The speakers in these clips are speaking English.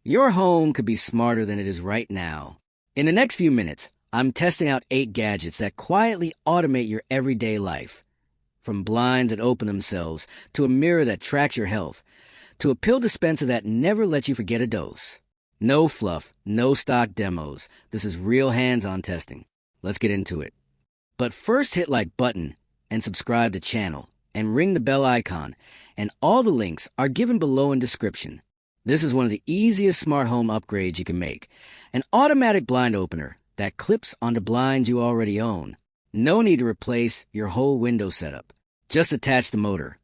Your home could be smarter than it is right now. In the next few minutes, I'm testing out 8 gadgets that quietly automate your everyday life. From blinds that open themselves, to a mirror that tracks your health, to a pill dispenser that never lets you forget a dose. No fluff, no stock demos. This is real hands-on testing. Let's get into it. But first hit like button and subscribe to channel and ring the bell icon, and all the links are given below in description. This is one of the easiest smart home upgrades you can make. An automatic blind opener that clips onto blinds you already own. No need to replace your whole window setup. Just attach the motor.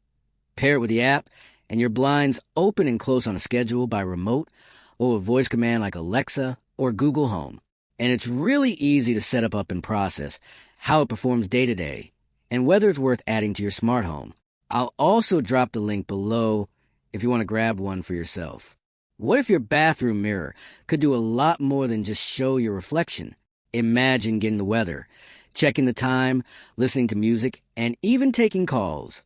Pair it with the app, and your blinds open and close on a schedule by remote or a voice command like Alexa or Google Home. And it's really easy to set up and process how it performs day to day and whether it's worth adding to your smart home. I'll also drop the link below if you want to grab one for yourself. What if your bathroom mirror could do a lot more than just show your reflection? Imagine getting the weather, checking the time, listening to music, and even taking calls,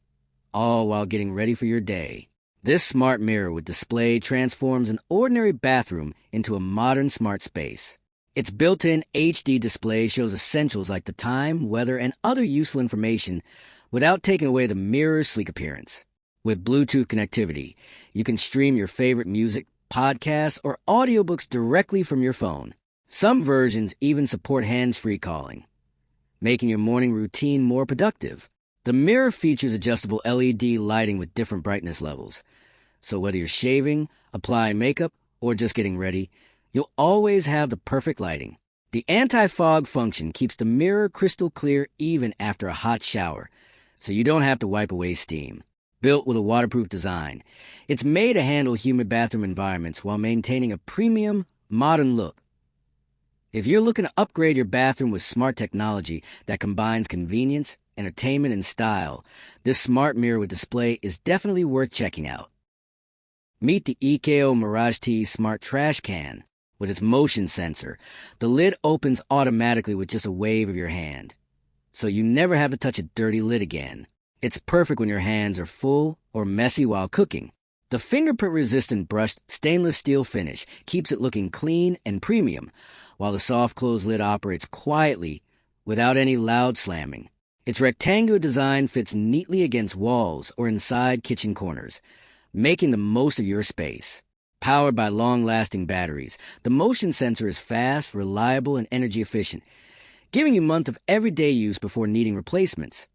all while getting ready for your day. This smart mirror with display transforms an ordinary bathroom into a modern smart space. Its built-in HD display shows essentials like the time, weather, and other useful information without taking away the mirror's sleek appearance. With Bluetooth connectivity, you can stream your favorite music, podcasts, or audiobooks directly from your phone. Some versions even support hands-free calling, making your morning routine more productive. The mirror features adjustable LED lighting with different brightness levels. So whether you're shaving, applying makeup, or just getting ready, you'll always have the perfect lighting. The anti-fog function keeps the mirror crystal clear even after a hot shower, so you don't have to wipe away steam. Built with a waterproof design, it's made to handle humid bathroom environments while maintaining a premium, modern look. If you're looking to upgrade your bathroom with smart technology that combines convenience, entertainment, and style, this smart mirror with display is definitely worth checking out. Meet the EKO Mirage-T Smart Trash Can. With its motion sensor, the lid opens automatically with just a wave of your hand, so you never have to touch a dirty lid again. It's perfect when your hands are full or messy while cooking. The fingerprint-resistant brushed stainless steel finish keeps it looking clean and premium, while the soft closed lid operates quietly without any loud slamming. Its rectangular design fits neatly against walls or inside kitchen corners, making the most of your space. Powered by long-lasting batteries, the motion sensor is fast, reliable, and energy efficient, giving you months of everyday use before needing replacements.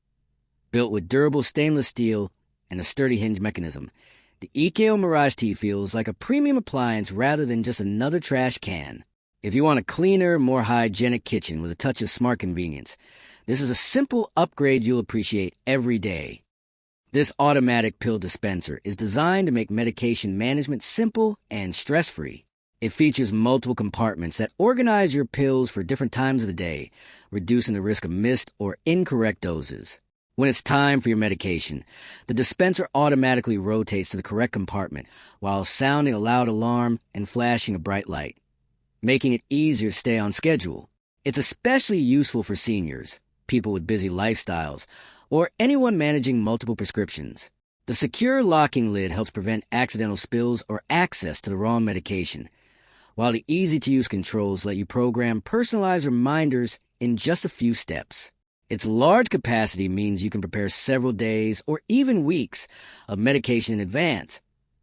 Built with durable stainless steel and a sturdy hinge mechanism, the EKO Mirage-T feels like a premium appliance rather than just another trash can. If you want a cleaner, more hygienic kitchen with a touch of smart convenience, this is a simple upgrade you'll appreciate every day. This automatic pill dispenser is designed to make medication management simple and stress-free. It features multiple compartments that organize your pills for different times of the day, reducing the risk of missed or incorrect doses. When it's time for your medication, the dispenser automatically rotates to the correct compartment while sounding a loud alarm and flashing a bright light, making it easier to stay on schedule. It's especially useful for seniors, people with busy lifestyles, or anyone managing multiple prescriptions. The secure locking lid helps prevent accidental spills or access to the wrong medication, while the easy-to-use controls let you program personalized reminders in just a few steps. Its large capacity means you can prepare several days or even weeks of medication in advance,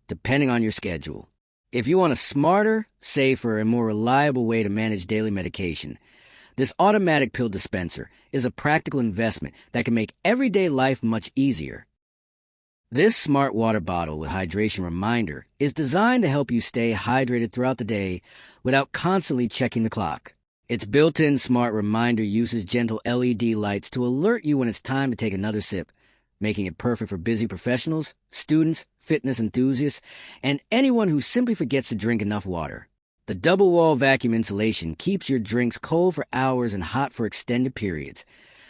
depending on your schedule. If you want a smarter, safer, and more reliable way to manage daily medication, this automatic pill dispenser is a practical investment that can make everyday life much easier. This smart water bottle with hydration reminder is designed to help you stay hydrated throughout the day without constantly checking the clock. Its built-in smart reminder uses gentle LED lights to alert you when it's time to take another sip, making it perfect for busy professionals, students, fitness enthusiasts, and anyone who simply forgets to drink enough water. The double-wall vacuum insulation keeps your drinks cold for hours and hot for extended periods,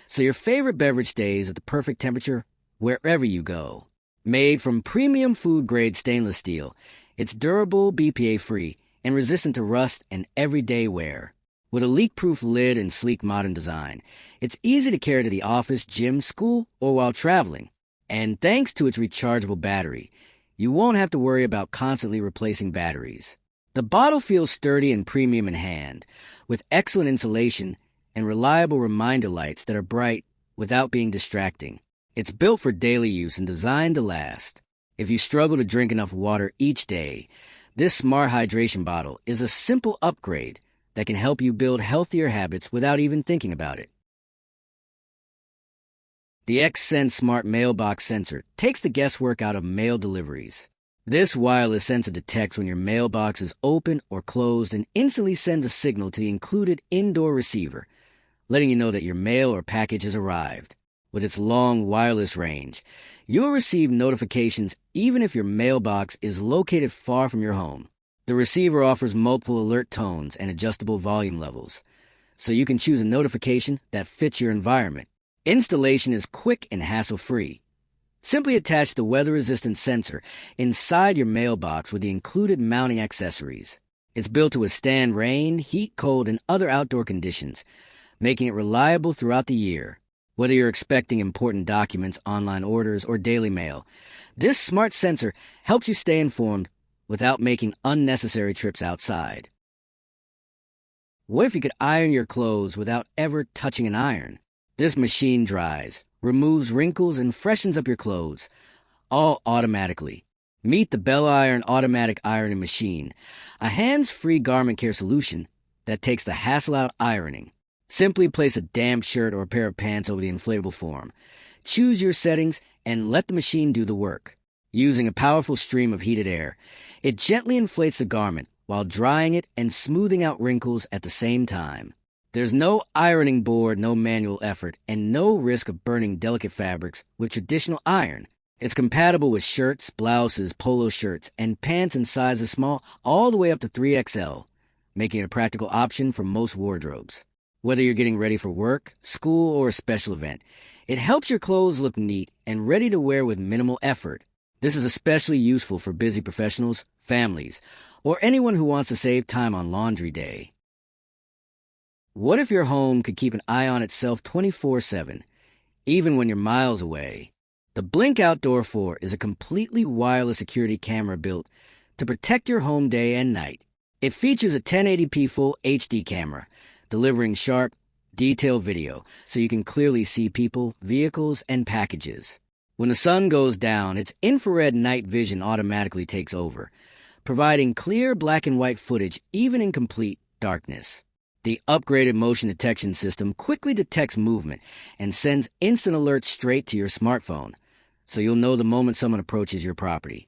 so your favorite beverage stays at the perfect temperature wherever you go. Made from premium food-grade stainless steel, it's durable, BPA-free, and resistant to rust and everyday wear. With a leak-proof lid and sleek modern design, it's easy to carry to the office, gym, school, or while traveling. And thanks to its rechargeable battery, you won't have to worry about constantly replacing batteries. The bottle feels sturdy and premium in hand, with excellent insulation and reliable reminder lights that are bright without being distracting. It's built for daily use and designed to last. If you struggle to drink enough water each day, this smart hydration bottle is a simple upgrade that can help you build healthier habits without even thinking about it. The X-Sense Smart Mailbox sensor takes the guesswork out of mail deliveries. This wireless sensor detects when your mailbox is open or closed and instantly sends a signal to the included indoor receiver, letting you know that your mail or package has arrived. With its long wireless range, you'll receive notifications even if your mailbox is located far from your home. The receiver offers multiple alert tones and adjustable volume levels, so you can choose a notification that fits your environment. Installation is quick and hassle-free. Simply attach the weather-resistant sensor inside your mailbox with the included mounting accessories. It's built to withstand rain, heat, cold, and other outdoor conditions, making it reliable throughout the year. Whether you're expecting important documents, online orders, or daily mail, this smart sensor helps you stay informed without making unnecessary trips outside. What if you could iron your clothes without ever touching an iron? This machine dries, removes wrinkles, and freshens up your clothes, all automatically. Meet the Bellairon automatic ironing machine, a hands-free garment care solution that takes the hassle out of ironing. Simply place a damp shirt or a pair of pants over the inflatable form. Choose your settings and let the machine do the work. Using a powerful stream of heated air, it gently inflates the garment while drying it and smoothing out wrinkles at the same time. There's no ironing board, no manual effort, and no risk of burning delicate fabrics with traditional iron. It's compatible with shirts, blouses, polo shirts, and pants in sizes small all the way up to 3XL, making it a practical option for most wardrobes. Whether you're getting ready for work, school, or a special event, it helps your clothes look neat and ready to wear with minimal effort. This is especially useful for busy professionals, families, or anyone who wants to save time on laundry day. What if your home could keep an eye on itself 24/7, even when you're miles away? The Blink Outdoor 4 is a completely wireless security camera built to protect your home day and night. It features a 1080p full HD camera, delivering sharp, detailed video so you can clearly see people, vehicles, and packages. When the sun goes down, its infrared night vision automatically takes over, providing clear black and white footage even in complete darkness. The upgraded motion detection system quickly detects movement and sends instant alerts straight to your smartphone, so you'll know the moment someone approaches your property.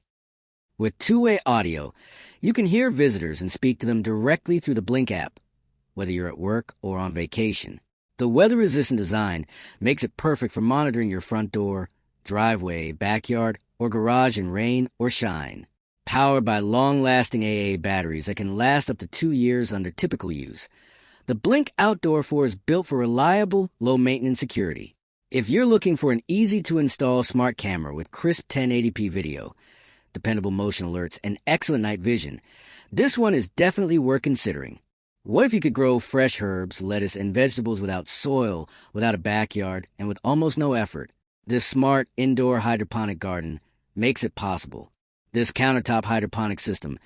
With two-way audio, you can hear visitors and speak to them directly through the Blink app, whether you're at work or on vacation. The weather-resistant design makes it perfect for monitoring your front door, driveway, backyard, or garage in rain or shine. Powered by long-lasting AA batteries that can last up to 2 years under typical use, the Blink Outdoor 4 is built for reliable, low-maintenance security. If you're looking for an easy-to-install smart camera with crisp 1080p video, dependable motion alerts, and excellent night vision, this one is definitely worth considering. What if you could grow fresh herbs, lettuce, and vegetables without soil, without a backyard, and with almost no effort? This smart indoor hydroponic garden makes it possible. This countertop hydroponic system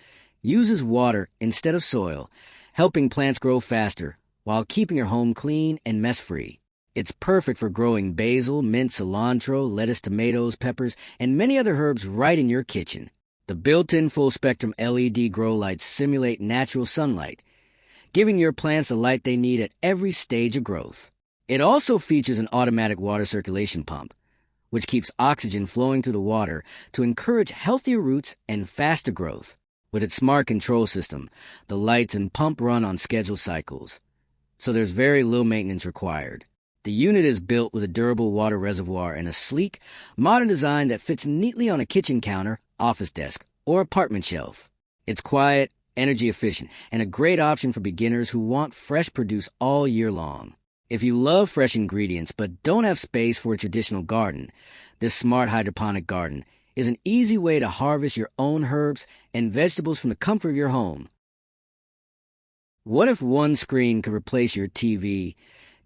uses water instead of soil, helping plants grow faster while keeping your home clean and mess-free. It's perfect for growing basil, mint, cilantro, lettuce, tomatoes, peppers, and many other herbs right in your kitchen. The built-in full-spectrum LED grow lights simulate natural sunlight, giving your plants the light they need at every stage of growth. It also features an automatic water circulation pump, which keeps oxygen flowing through the water to encourage healthier roots and faster growth. With its smart control system, the lights and pump run on scheduled cycles, so there's very little maintenance required. The unit is built with a durable water reservoir and a sleek, modern design that fits neatly on a kitchen counter, office desk, or apartment shelf. It's quiet, energy efficient, and a great option for beginners who want fresh produce all year long. If you love fresh ingredients but don't have space for a traditional garden, this smart hydroponic garden is an easy way to harvest your own herbs and vegetables from the comfort of your home. What if one screen could replace your TV,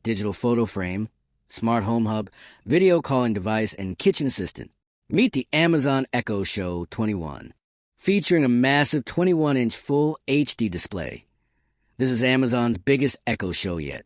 digital photo frame, smart home hub, video calling device, and kitchen assistant? Meet the Amazon Echo Show 21. featuring a massive 21-inch full HD display. This is Amazon's biggest Echo Show yet,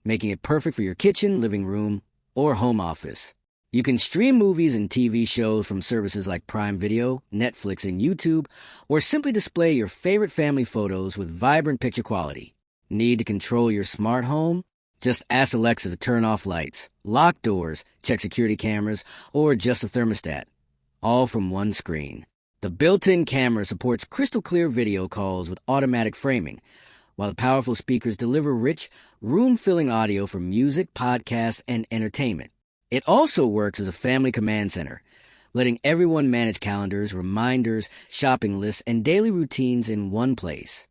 making it perfect for your kitchen, living room, or home office. You can stream movies and TV shows from services like Prime Video, Netflix, and YouTube, or simply display your favorite family photos with vibrant picture quality. Need to control your smart home? Just ask Alexa to turn off lights, lock doors, check security cameras, or adjust the thermostat, all from one screen. The built-in camera supports crystal-clear video calls with automatic framing, while the powerful speakers deliver rich, room-filling audio for music, podcasts, and entertainment. It also works as a family command center, letting everyone manage calendars, reminders, shopping lists, and daily routines in one place.